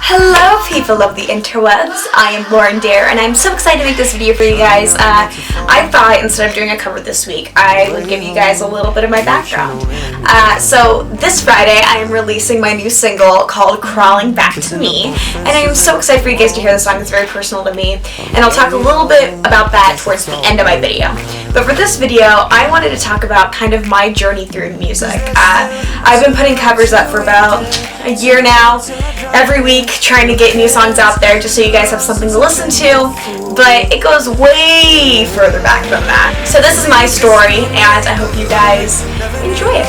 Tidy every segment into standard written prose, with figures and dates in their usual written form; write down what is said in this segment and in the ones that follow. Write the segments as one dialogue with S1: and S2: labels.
S1: Hello people of the interwebs, I am Dair and I'm so excited to make this video for you guys. I thought instead of doing a cover this week, I would give you guys a little bit of my background. So this Friday I am releasing my new single called Crawling Back to Me, and I am so excited for you guys to hear the song. It's very personal to me, and I'll talk a little bit about that towards the end of my video. But for this video, I wanted to talk about kind of my journey through music. I've been putting covers up for about a year now, every week trying to get new songs out there just so you guys have something to listen to, but it goes way further back than that. So this is my story, and I hope you guys enjoy it.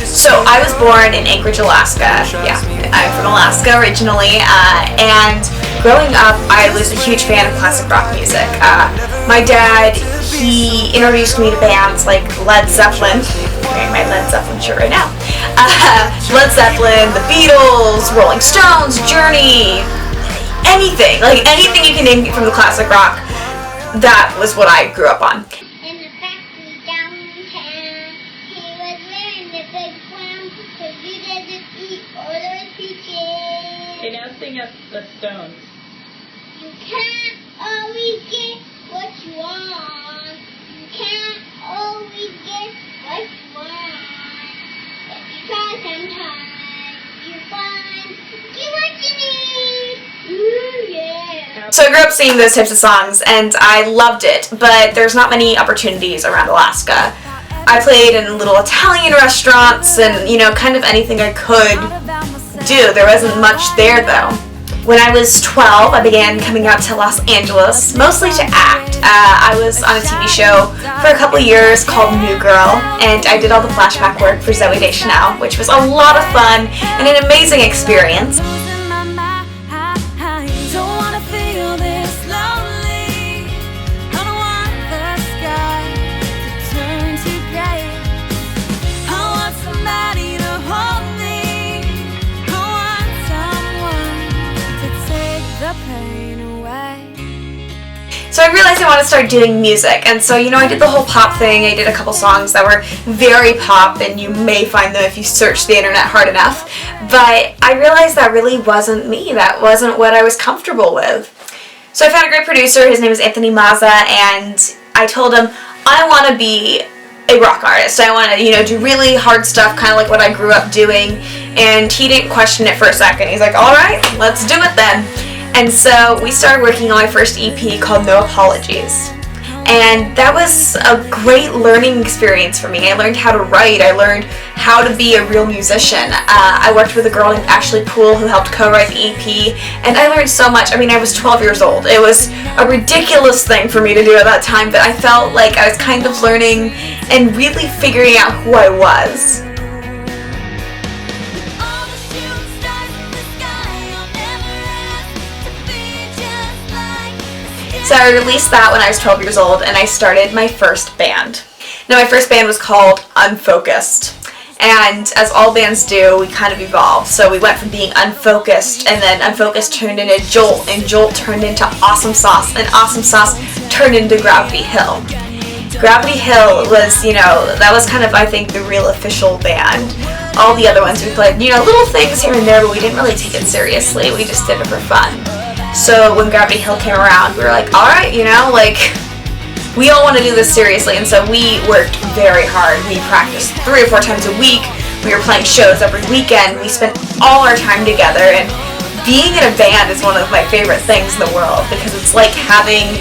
S1: So I was born in Anchorage, Alaska. Yeah, I'm from Alaska originally, and growing up I was a huge fan of classic rock music. My dad, he introduced me to bands like Led Zeppelin. I'm wearing my Led Zeppelin shirt right now. Led Zeppelin, the Beatles, Rolling Stones, Journey, anything you can name from the classic rock. That was what I grew up on.
S2: In the factory downtown, he was wearing the big crown, 'cause he doesn't eat all those peaches.
S3: Okay, now sing us the Stones.
S2: You can't always get what you want. You can't always get what you want. If you try sometimes, you find you what you need. Ooh, yeah.
S1: So I grew up singing those types of songs, and I loved it, but there's not many opportunities around Alaska. I played in little Italian restaurants and, kind of anything I could do. There wasn't much there, though. When I was 12, I began coming out to Los Angeles, mostly to act. I was on a TV show for a couple years called New Girl, and I did all the flashback work for Zoe Deschanel, which was a lot of fun and an amazing experience. So I realized I wanted to start doing music, and so I did the whole pop thing. I did a couple songs that were very pop, and you may find them if you search the internet hard enough, but I realized that really wasn't me. That wasn't what I was comfortable with. So I found a great producer. His name is Anthony Mazza, and I told him I want to be a rock artist. I want to, do really hard stuff, kind of like what I grew up doing, and he didn't question it for a second. He's like, all right, let's do it then. And so we started working on my first EP called No Apologies. And that was a great learning experience for me. I learned how to write. I learned how to be a real musician. I worked with a girl named Ashley Poole who helped co-write the EP, and I learned so much. I was 12 years old. It was a ridiculous thing for me to do at that time, but I felt like I was kind of learning and really figuring out who I was. So I released that when I was 12 years old, and I started my first band. Now my first band was called Unfocused, and as all bands do, we kind of evolved. So we went from being unfocused, and then Unfocused turned into Jolt, and Jolt turned into Awesome Sauce, and Awesome Sauce turned into Gravity Hill. Gravity Hill was, that was kind of, I think, the real official band. All the other ones we played, little things here and there, but we didn't really take it seriously. We just did it for fun. So when Gravity Hill came around, we were like, alright, we all want to do this seriously, and so we worked very hard. We practiced 3 or 4 times a week. We were playing shows every weekend. We spent all our time together, and being in a band is one of my favorite things in the world, because it's like having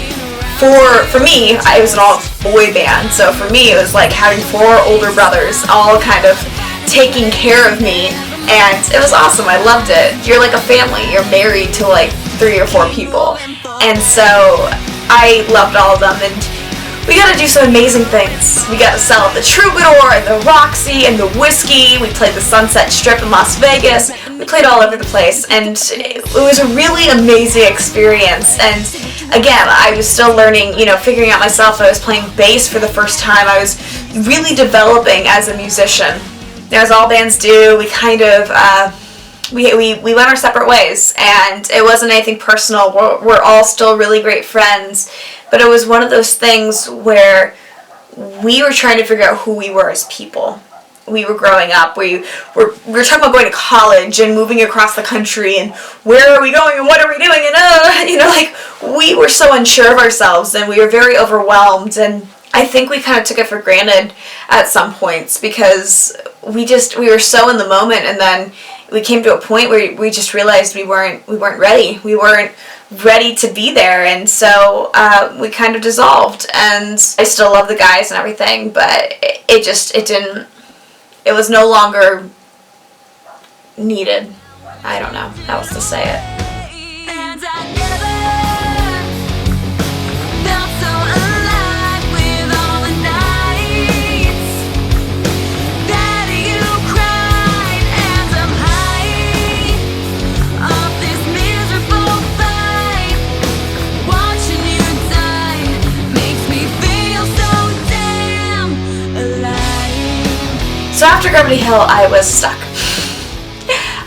S1: for me, it was an all-boy band, so for me it was like having 4 older brothers all kind of taking care of me, and it was awesome. I loved it. You're like a family. You're married to 3 or 4 people, and so I loved all of them, and we got to do some amazing things. We got to sell at the Troubadour and the Roxy and the Whiskey. We played the Sunset Strip in Las Vegas. We played all over the place, and it was a really amazing experience. And again, I was still learning, figuring out myself. I was playing bass for the first time. I was really developing as a musician. Now, as all bands do, we kind of we went our separate ways, and it wasn't anything personal. We're all still really great friends, but it was one of those things where we were trying to figure out who we were as people. we were growing up. We were talking about going to college and moving across the country and where are we going and what are we doing and like we were so unsure of ourselves and we were very overwhelmed, and I think we kind of took it for granted at some points because we were so in the moment, and then we came to a point where we just realized we weren't ready. We weren't ready to be there, and so we kind of dissolved. And I still love the guys and everything, but it was no longer needed. I don't know how else to say it.
S4: And I never felt so alive with all the nights that you cried, and I'm high off this miserable fight. Watching you die makes me feel so damn alive.
S1: So after Gravity Hill, I was stuck.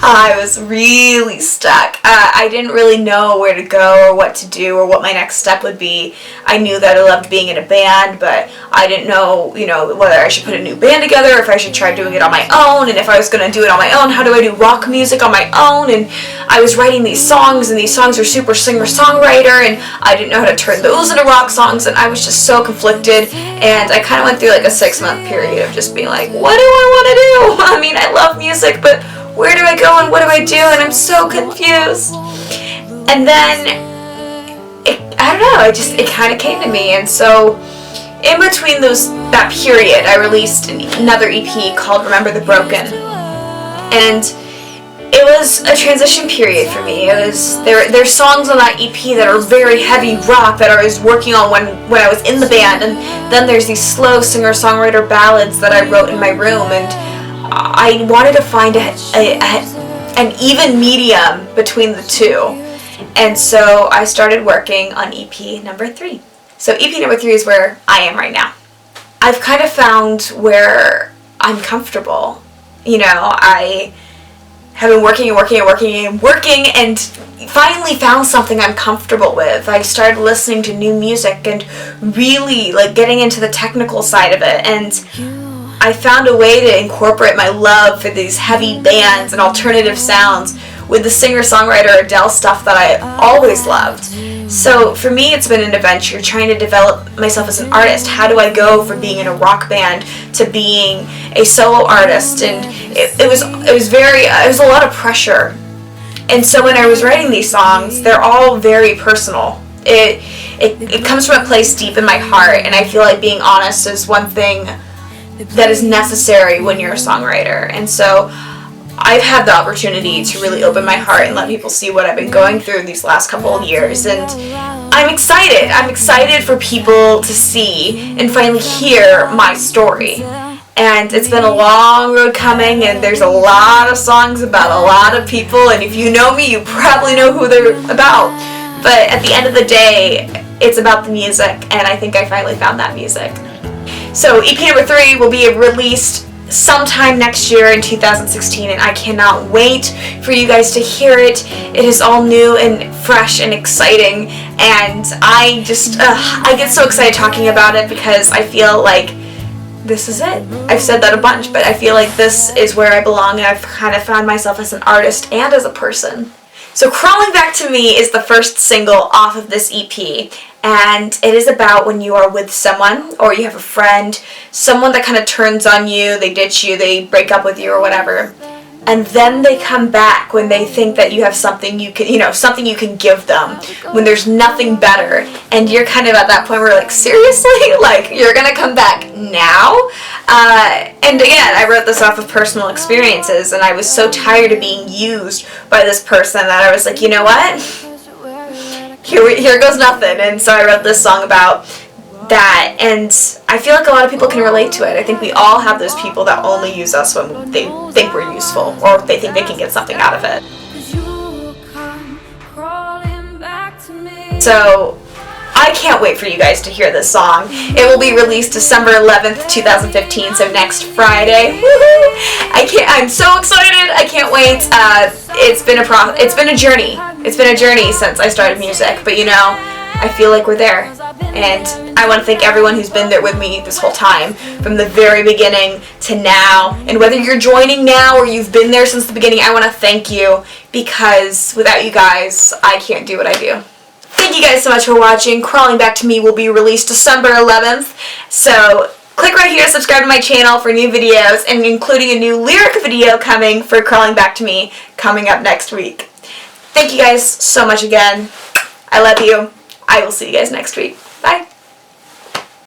S1: I was really stuck. I didn't really know where to go or what to do or what my next step would be. I knew that I loved being in a band, but I didn't know, whether I should put a new band together, if I should try doing it on my own, and if I was going to do it on my own, how do I do rock music on my own? And I was writing these songs, and these songs are super singer-songwriter, and I didn't know how to turn those into rock songs, and I was just so conflicted, and I kind of went through like a 6-month period of just being like, what do I want to do? I mean, I love music, but where do I go and what do I do? And I'm so confused. And then, I don't know, it kind of came to me. And so, in between that period, I released another EP called Remember the Broken. And it was a transition period for me. There's songs on that EP that are very heavy rock that I was working on when I was in the band. And then there's these slow singer-songwriter ballads that I wrote in my room. And I wanted to find an even medium between the two, and so I started working on EP number 3. So EP number 3 is where I am right now. I've kind of found where I'm comfortable. I have been working and finally found something I'm comfortable with. I started listening to new music and really getting into the technical side of it, and I found a way to incorporate my love for these heavy bands and alternative sounds with the singer-songwriter Adele stuff that I always loved. So for me, it's been an adventure trying to develop myself as an artist. How do I go from being in a rock band to being a solo artist? And it was a lot of pressure. And so when I was writing these songs, they're all very personal. It comes from a place deep in my heart, and I feel like being honest is one thing that is necessary when you're a songwriter. And so I've had the opportunity to really open my heart and let people see what I've been going through these last couple of years, and I'm excited for people to see and finally hear my story. And it's been a long road coming, and there's a lot of songs about a lot of people, and if you know me, you probably know who they're about. But at the end of the day, it's about the music, and I think I finally found that music. So EP number 3 will be released sometime next year in 2016, and I cannot wait for you guys to hear it. It is all new and fresh and exciting, and I get so excited talking about it because I feel like this is it. I've said that a bunch, but I feel like this is where I belong, and I've kind of found myself as an artist and as a person. So Crawling Back to Me is the first single off of this EP, and it is about when you are with someone or you have a friend, someone that kind of turns on you, they ditch you, they break up with you or whatever, and then they come back when they think that you have something you can give them, when there's nothing better, and you're kind of at that point where you're like, seriously? You're gonna come back now? And again, I wrote this off of personal experiences, and I was so tired of being used by this person that I was like, you know what? Here goes nothing. And so I wrote this song about that, and I feel like a lot of people can relate to it. I think we all have those people that only use us when they think we're useful, or they think they can get something out of it. So I can't wait for you guys to hear this song. It will be released December 11th, 2015, so next Friday. Woohoo! I'm so excited. I can't wait. It's been a journey. It's been a journey since I started music, but I feel like we're there. And I want to thank everyone who's been there with me this whole time, from the very beginning to now. And whether you're joining now or you've been there since the beginning, I want to thank you, because without you guys, I can't do what I do. Thank you guys so much for watching. Crawling Back to Me will be released December 11th. So click right here to subscribe to my channel for new videos, and including a new lyric video coming for Crawling Back to Me coming up next week. Thank you guys so much again. I love you. I will see you guys next week.